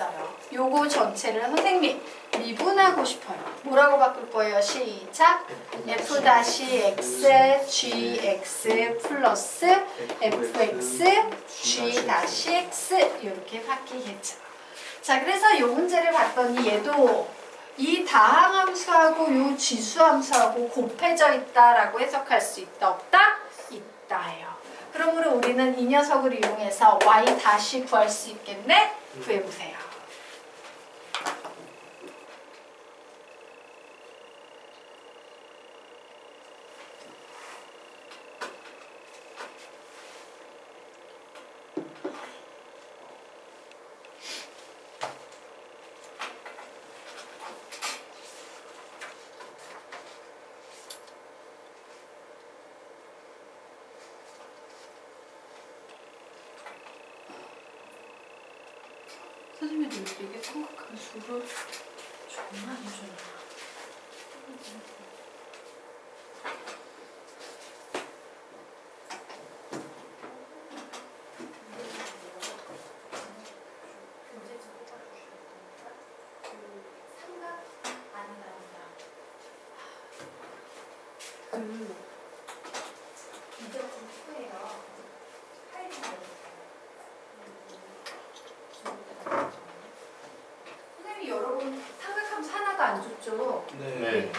있어요. 요거 전체를 선생님이 미분하고 싶어요. 뭐라고 바꿀 거예요? 시작! f-x gx 플러스 fx g-x 이렇게 바뀌겠죠. 자, 그래서 요 문제를 봤더니 얘도 이 다항함수하고 요 지수함수하고 곱해져 있다라고 해석할 수 있다, 없다? 있다예요. 그러므로 우리는 이 녀석을 이용해서 y 다시 구할 수 있겠네? 구해보세요. 선생님이 이게 삼각함수를 정말 안 주나? 선생님이 여러분 삼각함수 하나도 안 줬죠? 네.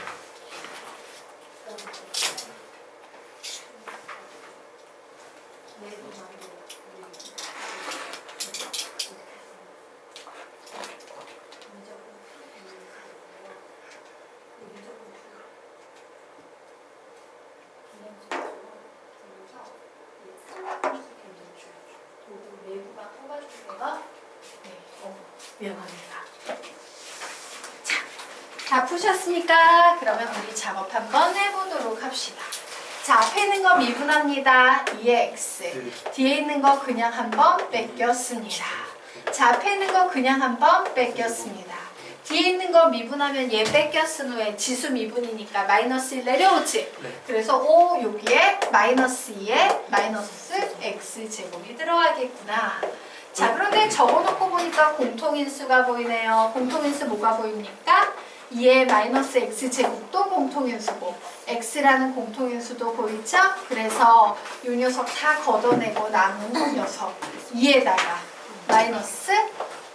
미안합니다. 다 푸셨으니까 그러면 우리 작업 한번 해보도록 합시다. 자, 앞에 있는 거 미분합니다. 2x. 뒤에 있는 거 그냥 한번 뺏겼습니다. 자, 앞에 있는 거 그냥 한번 뺏겼습니다. 뒤에 있는 거 미분하면 얘 뺏겼은 후에 지수 미분이니까 마이너스 1 내려오지. 그래서 5 여기에 마이너스 2에 마이너스 x제곱이 들어가겠구나. 자, 그런데 적어놓고 보니까 공통인수가 보이네요. 공통인수 뭐가 보입니까? 2의 마이너스 x제곱도 공통인수고 x라는 공통인수도 보이죠? 그래서 이 녀석 다 걷어내고 남은 녀석 2에다가 마이너스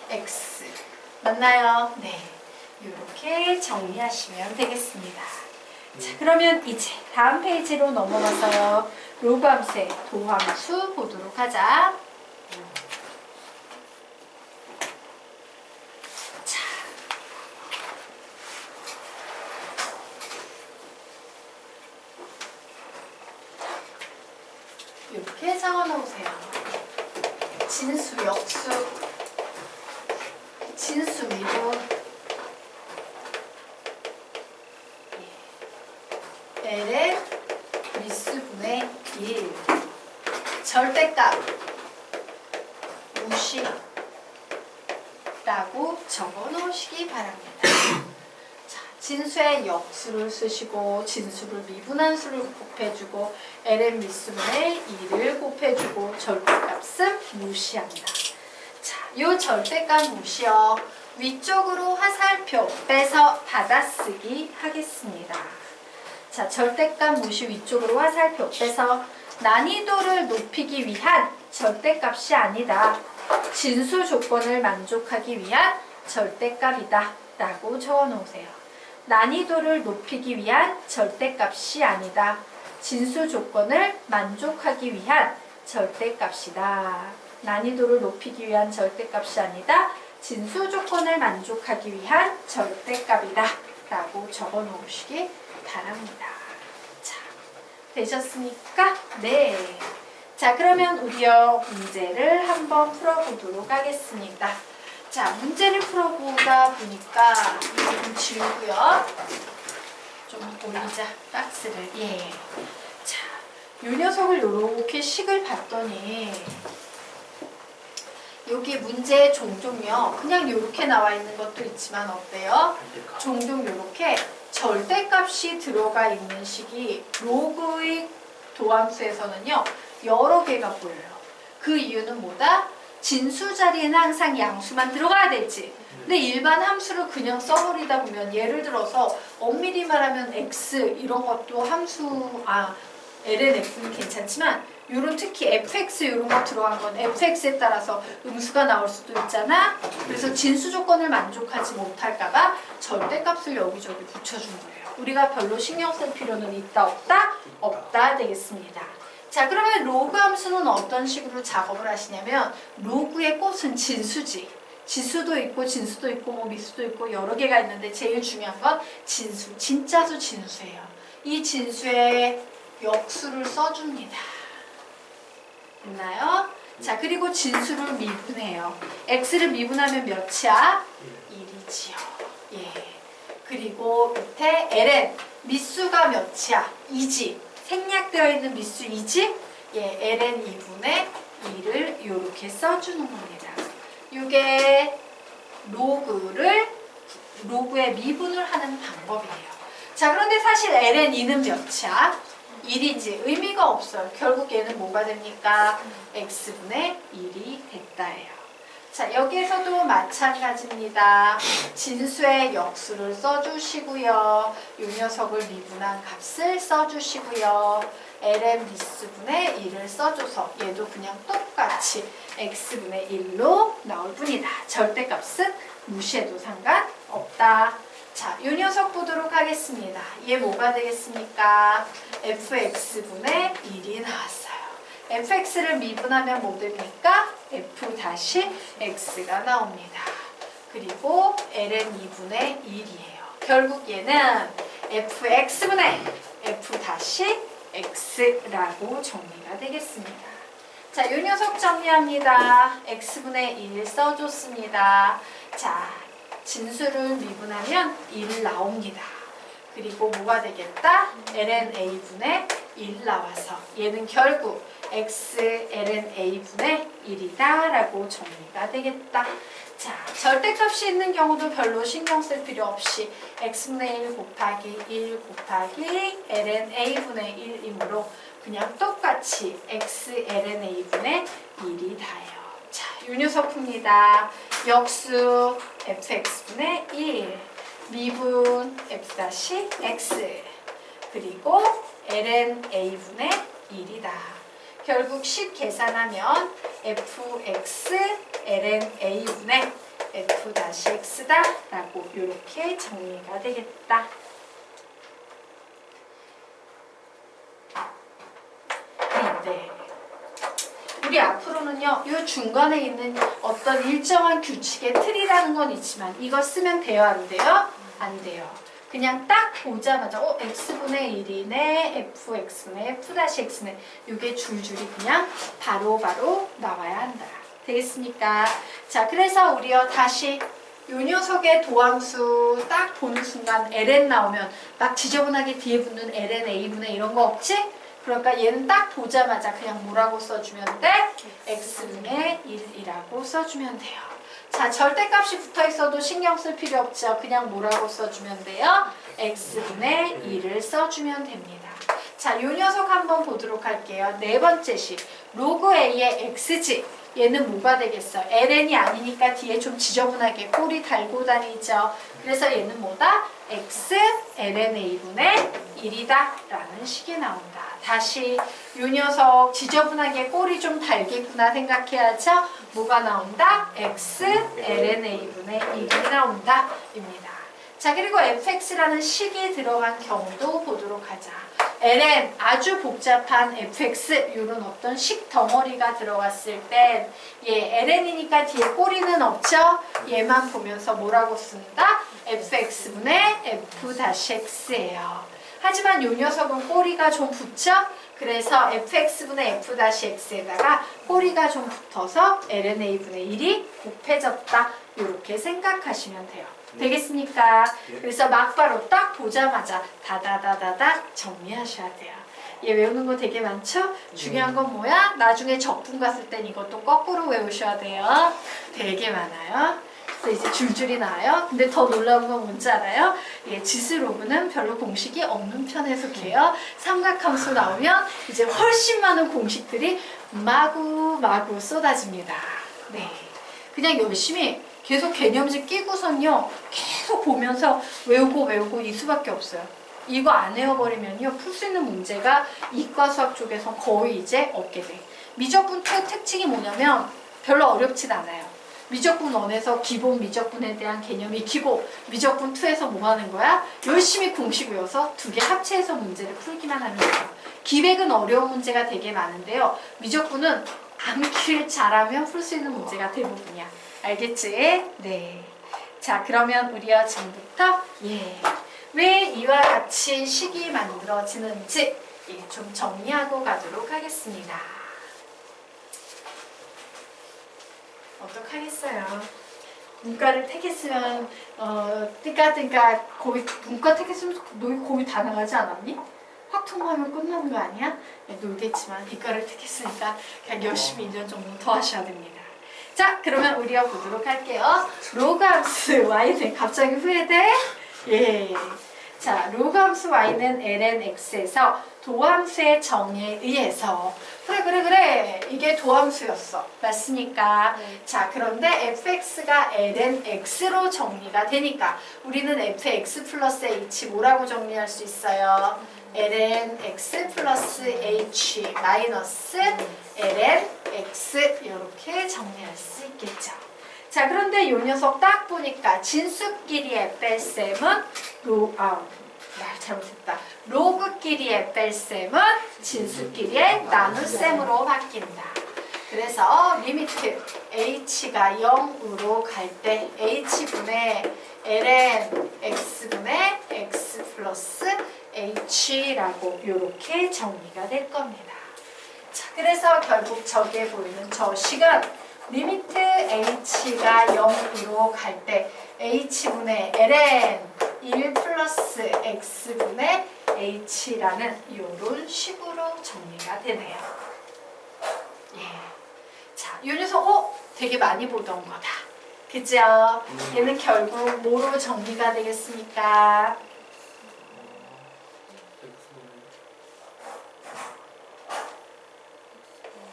x 맞나요? 네, 이렇게 정리하시면 되겠습니다. 자, 그러면 이제 다음 페이지로 넘어가서요. 로그함수의 도함수 보도록 하자. 이렇게 적어놓으세요. 진수, 역수, 진수, 미분, L의 미수분의 1, 절대값, 무시라고 적어놓으시기 바랍니다. 진수의 역수를 쓰시고 진수를 미분한 수를 곱해주고 ln 미수분의 2를 곱해주고 절대값은 무시합니다. 자, 요 절대값 무시요. 위쪽으로 화살표 빼서 받아쓰기 하겠습니다. 자, 절대값 무시 위쪽으로 화살표 빼서 난이도를 높이기 위한 절대값이 아니다. 진수 조건을 만족하기 위한 절대값이다 라고 적어놓으세요. 난이도를 높이기 위한 절대값이 아니다. 진수 조건을 만족하기 위한 절대값이다. 난이도를 높이기 위한 절대값이 아니다. 진수 조건을 만족하기 위한 절대값이다. 라고 적어 놓으시기 바랍니다. 자, 되셨습니까? 네. 자, 그러면 우리요 문제를 한번 풀어보도록 하겠습니다. 자, 문제를 풀어보다 보니까 이거 좀 지우고요. 좀 올리자, 박스를. 예. 자, 이 녀석을 이렇게 식을 봤더니 여기 문제에 종종요. 그냥 이렇게 나와 있는 것도 있지만 어때요? 종종 이렇게 절대값이 들어가 있는 식이 로그의 도함수에서는요. 여러 개가 보여요. 그 이유는 뭐다? 진수 자리에는 항상 양수만 들어가야 되지. 근데 일반 함수를 그냥 써버리다 보면 예를 들어서 엄밀히 말하면 x 이런 것도 함수 lnx는 괜찮지만 요런 특히 fx 이런 거 들어간 건 fx에 따라서 음수가 나올 수도 있잖아. 그래서 진수 조건을 만족하지 못할까봐 절대값을 여기저기 붙여준 거예요. 우리가 별로 신경 쓸 필요는 있다 없다? 없다 되겠습니다. 자, 그러면 로그 함수는 어떤 식으로 작업을 하시냐면 로그의 꽃은 진수지. 지수도 있고 진수도 있고 뭐 미수도 있고 여러 개가 있는데 제일 중요한 건 진수, 진짜수 진수예요. 이 진수에 역수를 써줍니다. 됐나요? 자, 그리고 진수를 미분해요. x를 미분하면 몇이야? 1이지요. 예. 그리고 밑에 ln 미수가 몇이야? 2지. 생략되어 있는 미수 2지? 예, ln 2분의 2를 이렇게 써주는 겁니다. 이게 로그의 미분을 하는 방법이에요. 자, 그런데 사실 ln 2는 몇이야? 1이지. 의미가 없어요. 결국 얘는 뭐가 됩니까? x분의 1이 됐다예요. 자, 여기에서도 마찬가지입니다. 진수의 역수를 써주시고요. 이 녀석을 미분한 값을 써주시고요. ln 미수분의 1을 써줘서 얘도 그냥 똑같이 x분의 1로 나올 뿐이다. 절대값은 무시해도 상관없다. 자, 이 녀석 보도록 하겠습니다. 얘 뭐가 되겠습니까? fx분의 1이 나왔어요. fx를 미분하면 뭐 됩니까? f-x가 나옵니다. 그리고 ln 2분의 1이에요. 결국 얘는 fx분의 f-x라고 정리가 되겠습니다. 자, 이 녀석 정리합니다. x분의 1 써줬습니다. 자, 진수를 미분하면 1 나옵니다. 그리고 뭐가 되겠다? ln a분의 1 나와서 얘는 결국 x ln a분의 1이다 라고 정리가 되겠다. 자, 절대값이 있는 경우도 별로 신경 쓸 필요 없이 x분의 1 곱하기 1 곱하기 ln a분의 1이므로 그냥 똑같이 x ln a분의 1이 다예요. 자, 이 녀석입니다. 역수 fx분의 1 미분 f-x 그리고 ln a분의 1이다. 결국 10 계산하면 fx ln a분의 f-x다 라고 이렇게 정리가 되겠다. 네. 우리 앞으로는요, 이 중간에 있는 어떤 일정한 규칙의 틀이라는 건 있지만 이거 쓰면 돼요, 안 돼요? 안 돼요. 그냥 딱 보자마자 x분의 1이네, fx분의 f-x네 이게 줄줄이 그냥 바로바로 나와야 한다. 되겠습니까? 자, 그래서 우리요 다시 요 녀석의 도함수 딱 보는 순간 ln 나오면 막 지저분하게 뒤에 붙는 ln a분의 이런 거 없지? 그러니까 얘는 딱 보자마자 그냥 뭐라고 써주면 돼? x분의 1이라고 써주면 돼요. 자, 절대값이 붙어있어도 신경 쓸 필요 없죠. 그냥 뭐라고 써주면 돼요? x분의 1을 써주면 됩니다. 자, 요 녀석 한번 보도록 할게요. 네 번째 식. 로그 a의 x지. 얘는 뭐가 되겠어? ln이 아니니까 뒤에 좀 지저분하게 꼬리 달고 다니죠. 그래서 얘는 뭐다? x ln a분의 1이다 라는 식이 나온다. 다시 요 녀석 지저분하게 꼬리 좀 달겠구나 생각해야죠. 뭐가 나온다? x ln a분의 1이 나온다 입니다. 자, 그리고 fx라는 식이 들어간 경우도 보도록 하자. ln 아주 복잡한 fx 이런 어떤 식 덩어리가 들어갔을 땐 얘 ln이니까 뒤에 꼬리는 없죠? 얘만 보면서 뭐라고 쓴다? fx분의 f-x예요. 하지만 이 녀석은 꼬리가 좀 붙죠? 그래서 fx분의 f-x에다가 꼬리가 좀 붙어서 ln a분의 1이 곱해졌다. 이렇게 생각하시면 돼요. 되겠습니까? 그래서 막바로 딱 보자마자 다다다다닥 정리하셔야 돼요. 얘 외우는 거 되게 많죠? 중요한 건 뭐야? 나중에 적분 갔을 땐 이것도 거꾸로 외우셔야 돼요. 되게 많아요. 그래서 이제 줄줄이 나와요. 근데 더 놀라운 건 뭔지 알아요? 예, 지수로그는 별로 공식이 없는 편에 속해요. 삼각함수 나오면 이제 훨씬 많은 공식들이 마구마구 쏟아집니다. 네. 그냥 열심히 계속 개념식 끼고선요. 계속 보면서 외우고 이 수밖에 없어요. 이거 안 외워버리면요. 풀 수 있는 문제가 이과 수학 쪽에선 거의 이제 없게 돼. 미적분 2 특징이 뭐냐면 별로 어렵진 않아요. 미적분 1에서 기본 미적분에 대한 개념이 익히고 미적분 2에서 뭐 하는 거야? 열심히 공식 외워서 두 개 합체해서 문제를 풀기만 하는 거예요. 기백은 어려운 문제가 되게 많은데요. 미적분은 암기를 잘하면 풀 수 있는 문제가 대부분이야. 알겠지? 네. 자, 그러면 우리가 지금부터 왜 이와 같이 식이 만들어지는지 좀 정리하고 가도록 하겠습니다. 어떡하겠어요. 문과를 택했으면 그러니까 거의 문과 택했으면 너희 거의 다 나가지 않았니? 확 통과하면 끝나는 거 아니야? 네, 놀겠지만 이과를 택했으니까 그냥 열심히 1년 정도 더 하셔야 됩니다. 자, 그러면 우리가 보도록 할게요. 로그 함수 y는 갑자기 후회돼? 예. 자, 로그 함수 y는 ln x에서 도함수의 정의에 의해서 그래 이게 도함수였어. 맞습니까? 자, 그런데 fx가 ln x로 정리가 되니까 우리는 fx 플러스 h 뭐라고 정리할 수 있어요? ln x 플러스 h 마이너스 ln x 이렇게 정리할 수 있겠죠. 자, 그런데 이 녀석 딱 보니까 진수끼리의 뺄셈은 잘못했다. 로그끼리의 뺄셈은 진수끼리의 나눗셈으로 바뀐다. 그래서 리미트 h가 0으로 갈 때 h분의 ln x분의 x 플러스 h라고 이렇게 정리가 될 겁니다. 자, 그래서 결국 저기에 보이는 저 식은 리미트 h가 0으로 갈 때 h분의 ln 1 플러스 x분의 h라는 이런 식으로 정리가 되네요. 예. 자, 이 녀석 되게 많이 보던 거다. 그죠? 얘는 결국 뭐로 정리가 되겠습니까?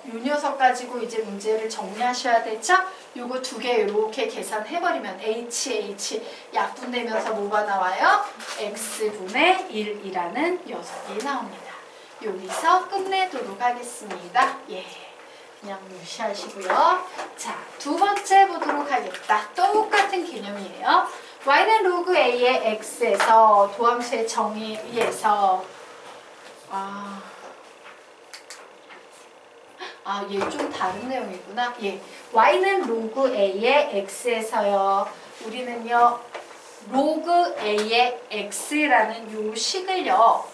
이 녀석 가지고 이제 문제를 정리하셔야 되죠? 요거 두 개 이렇게 계산해버리면 h 약분되면서 뭐가 나와요? x분의 1이라는 녀석이 나옵니다. 여기서 끝내도록 하겠습니다. 예, 그냥 무시하시고요. 자, 두 번째 보도록 하겠다. 똑같은 개념이에요. y는 로그 a의 x에서 도함수의 정의에 의해서 얘 좀 다른 내용이구나. 예, y는 로그 a의 x에서요. 우리는요 로그 a의 x라는 요 식을요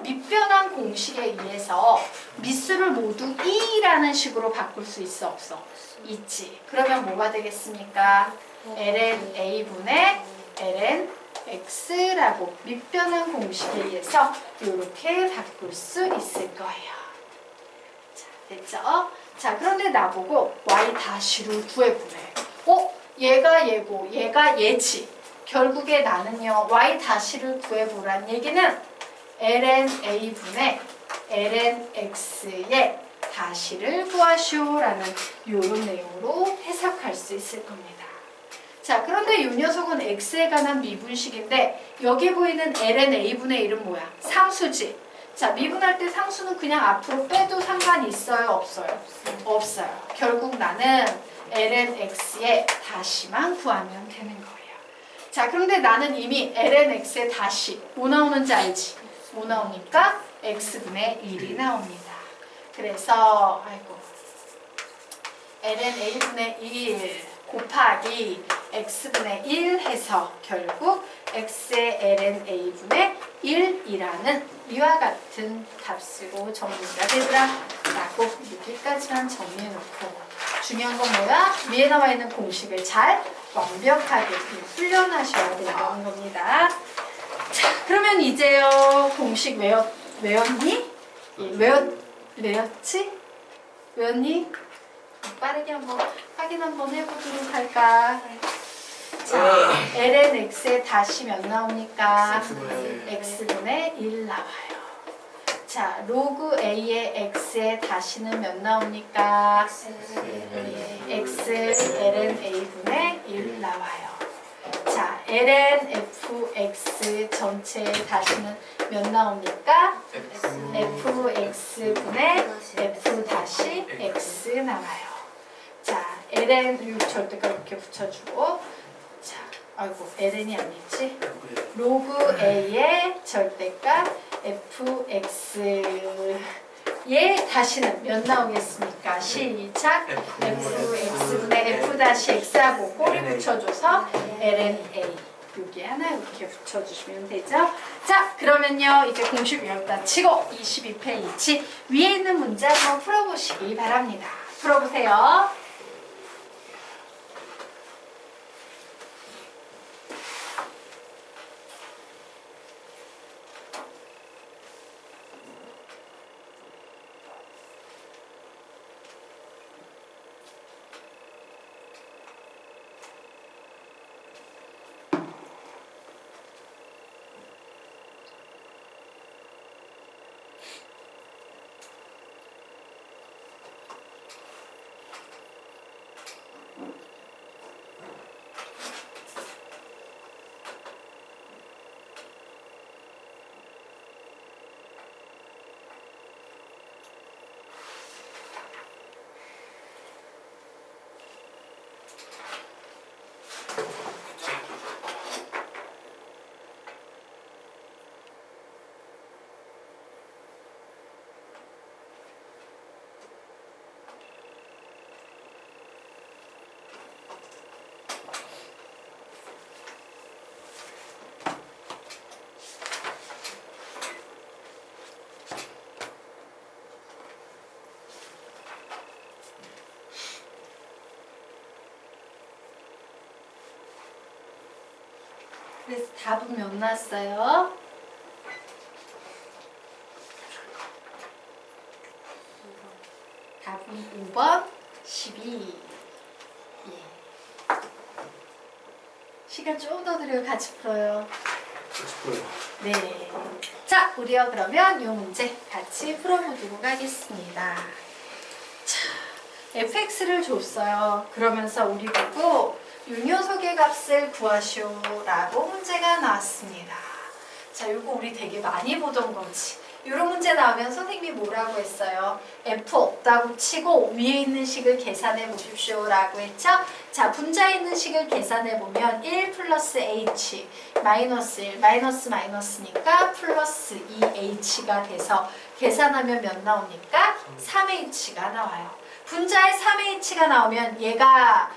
밑변환 공식에 의해서 밑수를 모두 2라는 식으로 바꿀 수 있어 없어? 있지. 그러면 뭐가 되겠습니까? ln a분의 ln x라고 밑변환 공식에 의해서 이렇게 바꿀 수 있을 거예요. 자, 됐죠? 자, 그런데 나보고 y 다시를 구해보래. 얘가 얘고 얘가 얘지. 결국에 나는요 y 다시를 구해보란 얘기는 ln a분의 ln x의 다시를 구하시오라는 이런 내용으로 해석할 수 있을 겁니다. 자, 그런데 이 녀석은 x에 관한 미분식인데 여기 보이는 ln a분의 1은 뭐야? 상수지. 자, 미분할 때 상수는 그냥 앞으로 빼도 상관이 있어요? 없어요? 없어요. 결국 나는 ln x의 다시만 구하면 되는 거예요. 자, 그런데 나는 이미 ln x의 다시 뭐 나오는지 알지? 뭐 나오니까 x분의 1이 나옵니다. 그래서 ln a분의 1 곱하기 x분의 1 해서 결국 x의 ln a분의 1이라는 이와 같은 값으로 정리가 되더라 라고 여기까지만 정리해놓고 중요한 건 뭐야? 위에 나와 있는 공식을 잘 완벽하게 훈련하셔야 된다는 겁니다. 자, 그러면 이제요 공식 외웠니? 외웠지? 외웠니? 빠르게 한번 확인 한번 해보도록 할까? 자, ln x에 다시 몇 나옵니까? x분의 1 나와요. 자, 로그 A의 X의 다시는 몇 나옵니까? X ln A분의 1 나와요. 자, ln fx 전체의 다시는 몇 나옵니까? fx분의 f 다시 x 나와요. 자, ln 절대값 이렇게 붙여주고, 자, 아이고 ln이 아니지? 로그 a의 절대값 fx의 다시는 몇 나오겠습니까? 시작! fx분의 f 다시 x하고 꼬리 붙여줘서 ln a 여기 하나 이렇게 붙여주시면 되죠. 자, 그러면요 이제 공식 외웠다 치고 22페이지 위에 있는 문제 한번 풀어보시기 바랍니다. 풀어보세요. 그래서 답은 몇 났어요? 답은 5번 12. 예. 시간 좀 더 드려요. 같이 풀어요. 네. 자, 우리요 그러면 이 문제 같이 풀어보도록 하겠습니다. 자, fx를 줬어요. 그러면서 우리 보고 요 녀석의 값을 구하시오라고 문제가 나왔습니다. 자, 이거 우리 되게 많이 보던 거지. 이런 문제 나오면 선생님이 뭐라고 했어요? f 없다고 치고 위에 있는 식을 계산해 보십시오 라고 했죠? 자, 분자에 있는 식을 계산해 보면 1 플러스 h 마이너스 1 마이너스 마이너스니까 플러스 2h가 돼서 계산하면 몇 나옵니까? 3h가 나와요. 분자에 3h가 나오면 얘가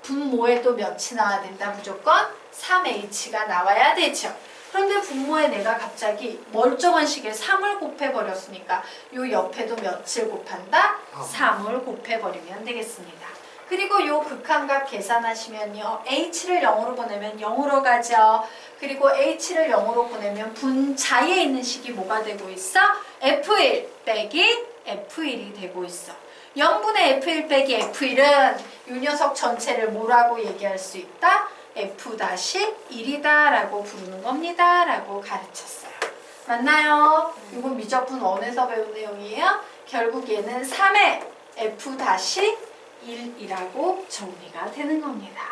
분모에 또 몇이 나와야 된다? 무조건 3h가 나와야 되죠. 그런데 분모에 내가 갑자기 멀쩡한 식에 3을 곱해버렸으니까 요 옆에도 몇을 곱한다? 3을 곱해버리면 되겠습니다. 그리고 요 극한값 계산하시면요. h를 0으로 보내면 0으로 가죠. 그리고 h를 0으로 보내면 분자에 있는 식이 뭐가 되고 있어? f1 빼기 f1이 되고 있어. 0분의 f1 빼기 f1은 이 녀석 전체를 뭐라고 얘기할 수 있다? f-1이다 라고 부르는 겁니다 라고 가르쳤어요. 맞나요? 이거 미적분 1에서 배운 내용이에요. 결국 얘는 3의 f-1이라고 정리가 되는 겁니다.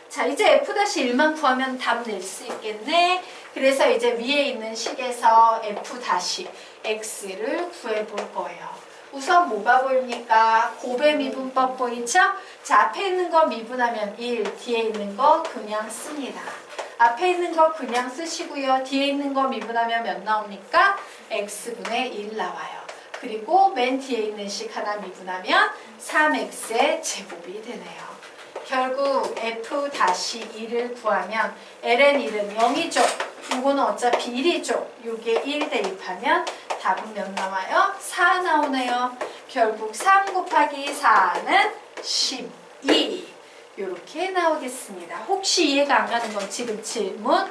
자, 이제 f-1만 구하면 답 낼 수 있겠네. 그래서 이제 위에 있는 식에서 f-x를 구해볼 거예요. 우선 뭐가 보입니까? 곱의 미분법 보이죠? 자, 앞에 있는 거 미분하면 1, 뒤에 있는 거 그냥 씁니다. 앞에 있는 거 그냥 쓰시고요. 뒤에 있는 거 미분하면 몇 나옵니까? x분의 1 나와요. 그리고 맨 뒤에 있는 식 하나 미분하면 3x의 제곱이 되네요. 결국 f-1을 구하면 ln1은 0이죠. 이거는 어차피 1이죠. 요게 1 대입하면 답은 몇 나와요? 4 나오네요. 결국 3 곱하기 4는 12. 이렇게 나오겠습니다. 혹시 이해가 안 가는 건 지금 질문?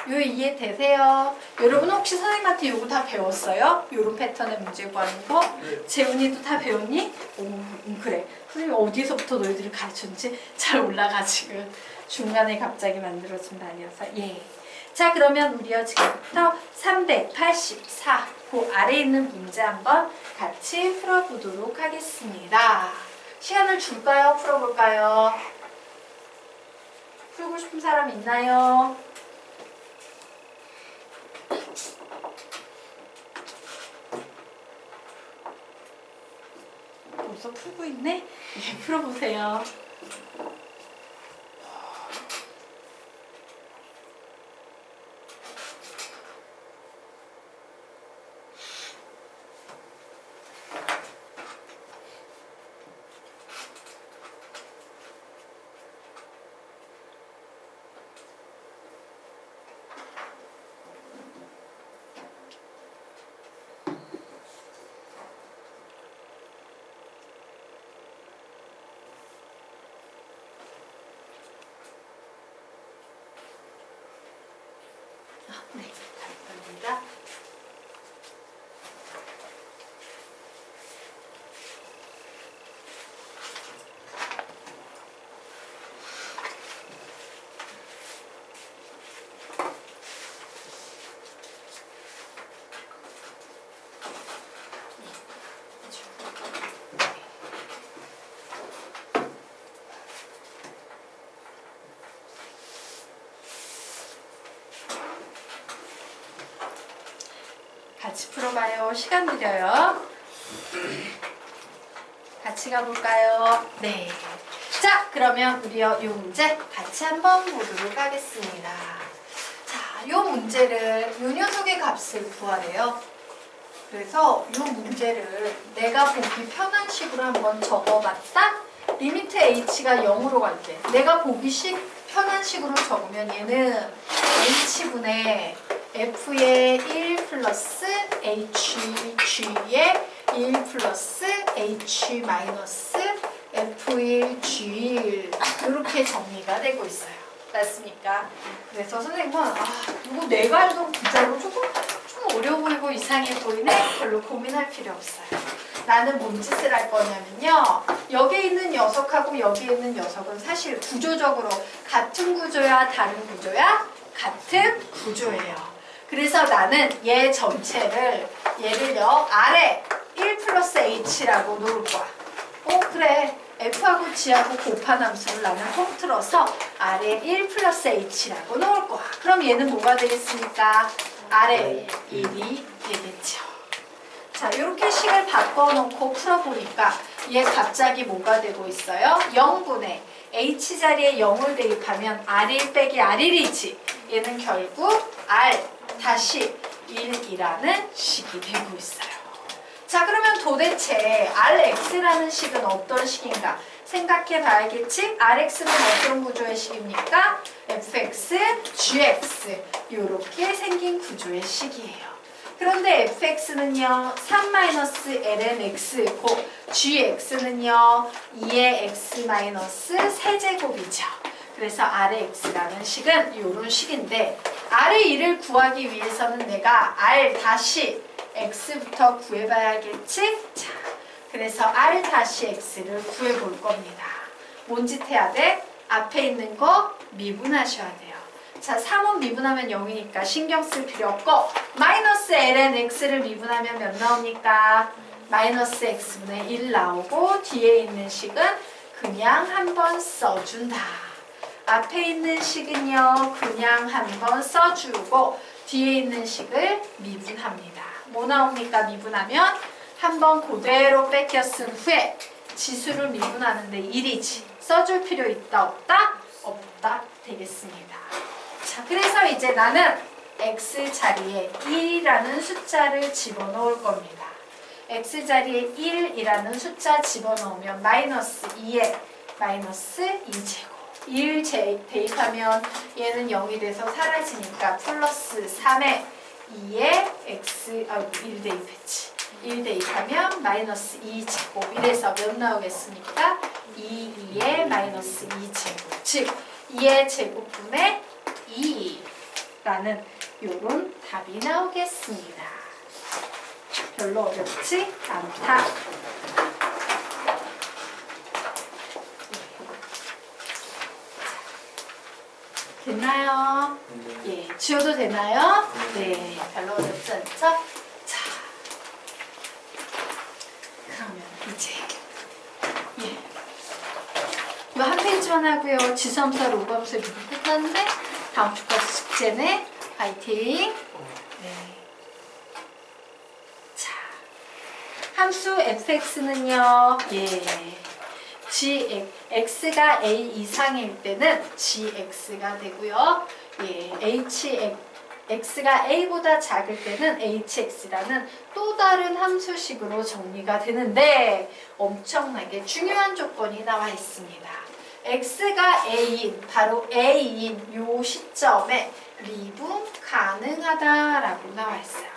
요 이해되세요? 여러분 혹시 선생님한테 요거 다 배웠어요? 요런 패턴의 문제 구하는 거? 재훈이도 다 배웠니? 그래. 선생님 어디서부터 너희들을 가르쳤는지 잘 몰라가지고 중간에 갑자기 만들어진 말이어서 예. 자, 그러면 우리요 지금부터 384, 그 아래에 있는 문제 한번 같이 풀어보도록 하겠습니다. 시간을 줄까요? 풀어볼까요? 풀고 싶은 사람 있나요? 벌써 풀고 있네? 네, 풀어보세요. 네, 감사합니다. 같이 풀어봐요. 시간 드려요. 같이 가볼까요? 네. 자, 그러면 우리요 이 문제 같이 한번 보도록 하겠습니다. 자, 이 문제를 이 녀석의 값을 구하래요. 그래서 이 문제를 내가 보기 편한 식으로 한번 적어봤다. 리미트 h가 0으로 갈 때 내가 보기 편한 식으로 적으면 얘는 h분의 f의 1 플러스 hg의 1 플러스 h 마이너스 f1 g1 이렇게 정리가 되고 있어요. 맞습니까? 그래서 선생님은 이거 내가 알던 구자로 조금 어려워 보이고 이상해 보이네? 별로 고민할 필요 없어요. 나는 뭔 짓을 할 거냐면요. 여기에 있는 녀석하고 여기에 있는 녀석은 사실 구조적으로 같은 구조야 다른 구조야? 같은 구조예요. 그래서 나는 얘 전체를 얘를요 아래 1 플러스 h라고 놓을 거야. 그래. f하고 g하고 곱한 함수를 나는 통틀어서 아래 1 플러스 h라고 놓을 거야. 그럼 얘는 뭐가 되겠습니까? 아래 1이 되겠죠. 자, 이렇게 식을 바꿔놓고 풀어보니까 얘 갑자기 뭐가 되고 있어요? 0분의 h 자리에 0을 대입하면 r1 빼기 r1이지. 얘는 결국 r 다시 1이라는 식이 되고 있어요. 자, 그러면 도대체 Rx라는 식은 어떤 식인가? 생각해 봐야겠지? Rx는 어떤 구조의 식입니까? fx, gx 이렇게 생긴 구조의 식이에요. 그런데 fx는요 3-ln x고 gx는요 2의 x 마이너스 세제곱이죠. 그래서 Rx라는 식은 이런 식인데 R1을 구하기 위해서는 내가 R 다시 x부터 구해봐야겠지? 자, 그래서 R 다시 x를 구해볼 겁니다. 뭔 짓 해야 돼? 앞에 있는 거 미분하셔야 돼요. 자, 3은 미분하면 0이니까 신경 쓸 필요 없고 마이너스 ln x를 미분하면 몇 나옵니까? 마이너스 x분의 1 나오고 뒤에 있는 식은 그냥 한번 써준다. 앞에 있는 식은요 그냥 한번 써주고 뒤에 있는 식을 미분합니다. 뭐 나옵니까? 미분하면 한번 그대로 뺏겨 쓴 후에 지수를 미분하는데 1이지. 써줄 필요 있다 없다? 없다 되겠습니다. 자, 그래서 이제 나는 x 자리에 1이라는 숫자를 집어넣을 겁니다. x 자리에 1이라는 숫자 집어넣으면 마이너스 2에 마이너스 2제곱 1 대입하면 얘는 0이 돼서 사라지니까 플러스 3에 2에 x 1 대입했지. 1 대입하면 마이너스 2제곱 이래서 몇 나오겠습니까? 2에 마이너스 2제곱 즉 2의 제곱분의 2라는 요런 답이 나오겠습니다. 별로 어렵지 않다. 됐나요? 예, 지워도 되나요? 네, 별로 어렵지 않죠? 자, 그러면 이제 예, 이거 한 페이지만 하고요. 지수함수와 로그함수 미분 끝났는데 다음 주까지 숙제네. 파이팅. 네. 자, 함수 fx는요. 예. x가 a 이상일 때는 gx가 되고요. 예, x가 a보다 작을 때는 hx라는 또 다른 함수식으로 정리가 되는데 엄청나게 중요한 조건이 나와 있습니다. x가 a인, 바로 a인 요 시점에 미분 가능하다라고 나와 있어요.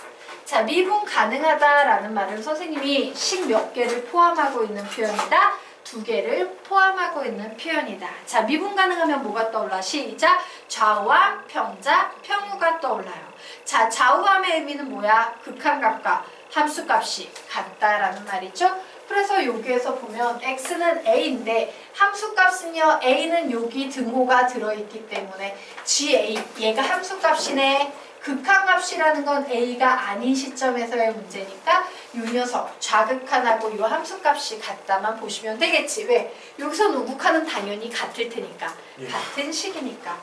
자, 미분 가능하다라는 말은 선생님이 식 몇 개를 포함하고 있는 표현이다. 2개를 포함하고 있는 표현이다. 자, 미분 가능하면 뭐가 떠올라? 시작! 좌우함, 평자, 평우가 떠올라요. 자, 좌우함의 의미는 뭐야? 극한값과 함수값이 같다라는 말이죠. 그래서 여기에서 보면 x는 a인데 함수값은요, a는 여기 등호가 들어있기 때문에 ga, 얘가 함수값이네. 극한값이라는 건 a가 아닌 시점에서의 문제니까 이 녀석 좌극한하고 이 함수값이 같다만 보시면 되겠지. 왜? 여기서 우극한은 당연히 같을 테니까. 예. 같은 식이니까.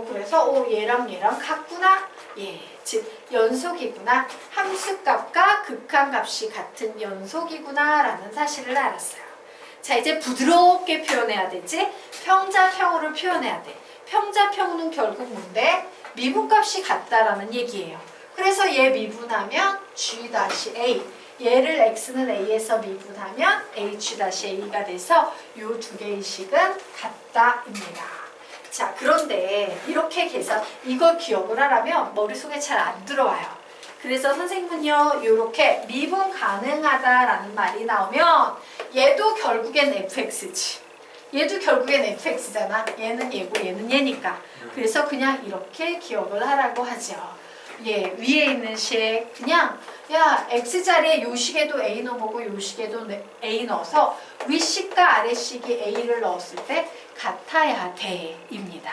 그래서 얘랑 같구나. 예, 즉 연속이구나. 함수값과 극한값이 같은 연속이구나 라는 사실을 알았어요. 자, 이제 부드럽게 표현해야 되지. 평자 평우를 표현해야 돼. 평자 평우는 결국 뭔데? 미분값이 같다라는 얘기예요. 그래서 얘 미분하면 g-a, 얘를 x는 a에서 미분하면 h-a가 돼서 이 두 개의 식은 같다입니다. 자, 그런데 이렇게 계산, 이걸 기억을 하려면 머릿속에 잘 안 들어와요. 그래서 선생님은요, 이렇게 미분 가능하다라는 말이 나오면 얘도 결국엔 fx지. 얘도 결국엔 fx잖아. 얘는 얘고 얘는 얘니까. 그래서 그냥 이렇게 기억을 하라고 하죠. 예, 위에 있는 식 그냥 야 x자리에 요 식에도 a 넣어보고 요 식에도 a 넣어서 윗식과 아래식이 a를 넣었을 때 같아야 돼 입니다.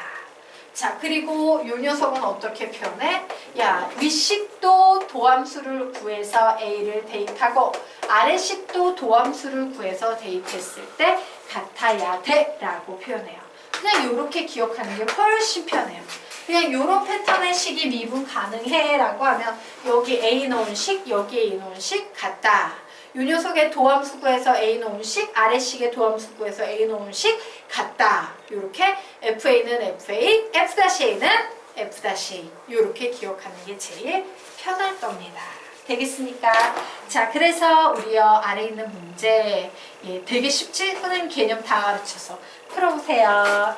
자, 그리고 요 녀석은 어떻게 표현해? 야, 윗식도 도함수를 구해서 a를 대입하고 아래식도 도함수를 구해서 대입했을 때 같아야 돼 라고 표현해요. 그냥 요렇게 기억하는 게 훨씬 편해요. 그냥 요런 패턴의 식이 미분 가능해 라고 하면 여기 a 넣은 식, 여기 a 넣은 식 같다. 요 녀석의 도함수 구해서 a 넣은 식, 아래식의 도함수 구해서 a 넣은 식 같다. 요렇게 fa는 fa, f-a는 f-a 요렇게 기억하는 게 제일 편할 겁니다. 되겠습니까? 자, 그래서 우리 아래 있는 문제 되게 쉽지? 선생님 개념 다 가르쳐서 풀어보세요.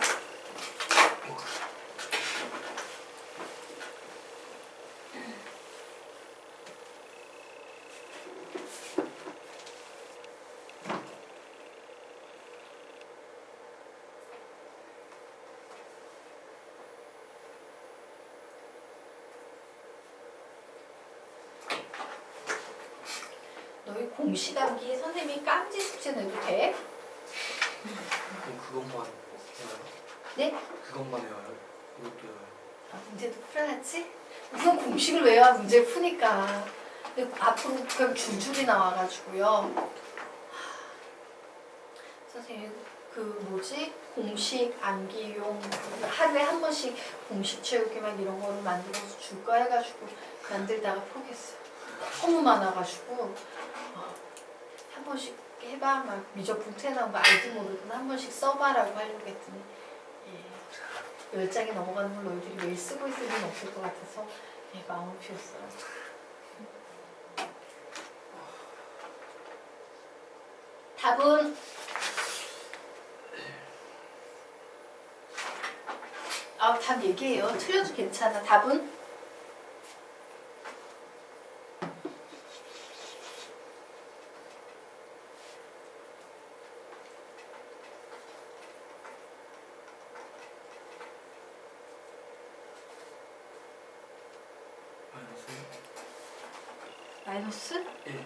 너희 공시감기 선생님이 깜지 숙제 내도 돼? 그럼 그것만 해요? 네? 그것만 외워요? 이것도 외워요? 아, 문제도 풀어야지? 우선 공식을 외워야 문제 푸니까. 앞으로 그냥 줄줄이 나와가지고요. 선생님 공식 암기용 하루에 한 번씩 공식 채우기 막 이런 거를 만들어서 줄까 해가지고 만들다가 포기했어요. 너무 많아가지고 한 번씩 해봐 막 미적분 태어난 거 알지 모르구나 한 번씩 써봐라고 하려고 했더니 10장이 넘어가는 걸 너희들이 매일 쓰고 있을 리는 없을 것 같아서 마음을 비웠어요. 답은 답 얘기해요. 틀려도 괜찮아. 답은 마이너스? 예.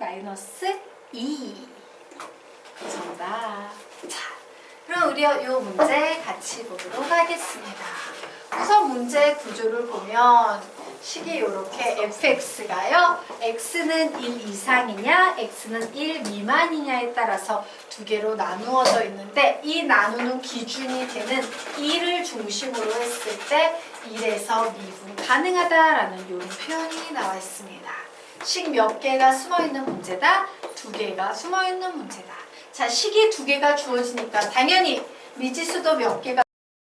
-2. 정답. 자, 그럼 우리 이 문제 같이 보도록 하겠습니다. 우선 문제 구조를 보면 식이 이렇게 fx가요. x는 1 이상이냐, x는 1 미만이냐에 따라서 두 개로 나누어져 있는데 이 나누는 기준이 되는 1을 중심으로 했을 때 1에서 미분 가능하다라는 이런 표현이 나와 있습니다. 식 몇 개가 숨어있는 문제다? 2개가 숨어있는 문제다. 자, 식이 2개가 주어지니까 당연히 미지수도 몇 개가